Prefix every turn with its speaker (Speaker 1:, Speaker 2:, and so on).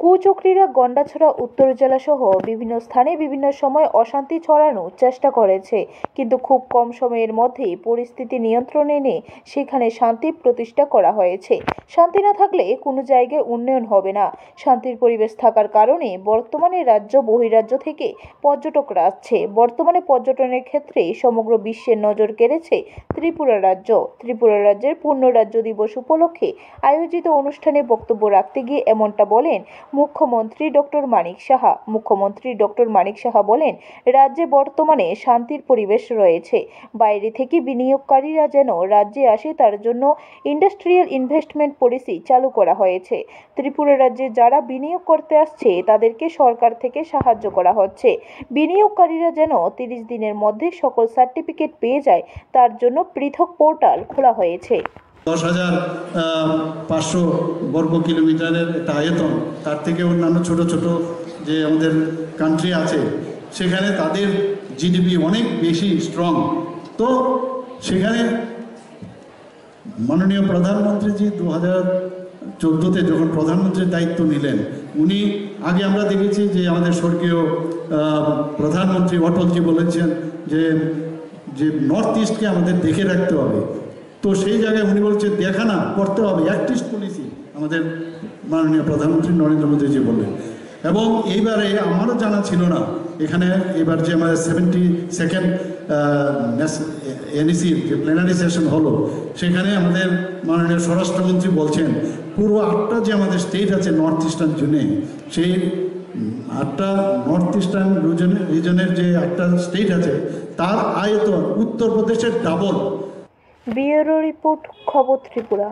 Speaker 1: কুচক্রীরা গন্ডাছড়া উত্তর জেলা সহ বিভিন্ন স্থানে বিভিন্ন সময় অশান্তি ছড়ানোর চেষ্টা করেছে, কিন্তু খুব কম সময়ের মধ্যেই পরিস্থিতি নিয়ন্ত্রণে এনে সেখানে শান্তি প্রতিষ্ঠা করা হয়েছে। শান্তি না থাকলে কোনো জায়গায় উন্নয়ন হবে না। শান্তির পরিবেশ থাকার কারণে বর্তমানে রাজ্য বহিরাজ্য থেকে পর্যটকরা আসছে। বর্তমানে পর্যটনের ক্ষেত্রে সমগ্র বিশ্বের নজর কেড়েছে ত্রিপুরা রাজ্য। ত্রিপুরা রাজ্যের পূর্ণ রাজ্য দিবস উপলক্ষে আয়োজিত অনুষ্ঠানে বক্তব্য রাখতে গিয়ে এমনটা বলেন মুখ্যমন্ত্রী ডক্টর মানিক সাহা। মুখ্যমন্ত্রী ডক্টর মানিক সাহা বলেন, রাজ্যে বর্তমানে শান্তির পরিবেশ রয়েছে। বাইরে থেকে বিনিয়োগকারীরা যেন রাজ্যে আসে তার জন্য ইন্ডাস্ট্রিয়াল ইনভেস্টমেন্ট পলিসি চালু করা হয়েছে। ত্রিপুরা রাজ্যে যারা বিনিয়োগ করতে আসছে তাদেরকে সরকার থেকে সাহায্য করা হচ্ছে। বিনিয়োগকারীরা যেন 30 দিনের মধ্যে সকল সার্টিফিকেট পেয়ে যায় তার জন্য পৃথক পোর্টাল খোলা হয়েছে।
Speaker 2: 10,500 বর্গ কিলোমিটারের একটা আয়তন, তার থেকে অন্যান্য ছোট ছোট যে আমাদের কান্ট্রি আছে সেখানে তাদের জিডিপি অনেক বেশি স্ট্রং। তো সেখানে মাননীয় প্রধানমন্ত্রীজি 2014-তে যখন প্রধানমন্ত্রীর দায়িত্ব নিলেন, উনি আগে আমরা দেখেছি যে আমাদের স্বর্গীয় প্রধানমন্ত্রী অটলজি বলেছেন যে নর্থ ইস্টকে আমাদের দেখে রাখতে হবে। তো সেই জায়গায় উনি বলছেন দেখা না করতে হবে, অ্যাক্ট ইস্ট পলিসি আমাদের মাননীয় প্রধানমন্ত্রী নরেন্দ্র মোদীজি বললেন। এবং এইবারে আমারও জানা ছিল না, এখানে এবার যে আমাদের 72nd এনইসির যে প্লেনারি সেশন হলো, সেখানে আমাদের মাননীয় স্বরাষ্ট্রমন্ত্রী বলছেন পুরো 8টা যে আমাদের স্টেট আছে নর্থ ইস্টার্ন জোনে, সেই 8টা নর্থ ইস্টার্ন রিজনের যে 8টা স্টেট আছে তার আয়তন উত্তরপ্রদেশের ডাবল।
Speaker 1: ব্যুরো রিপোর্ট, খবর ত্রিপুরা।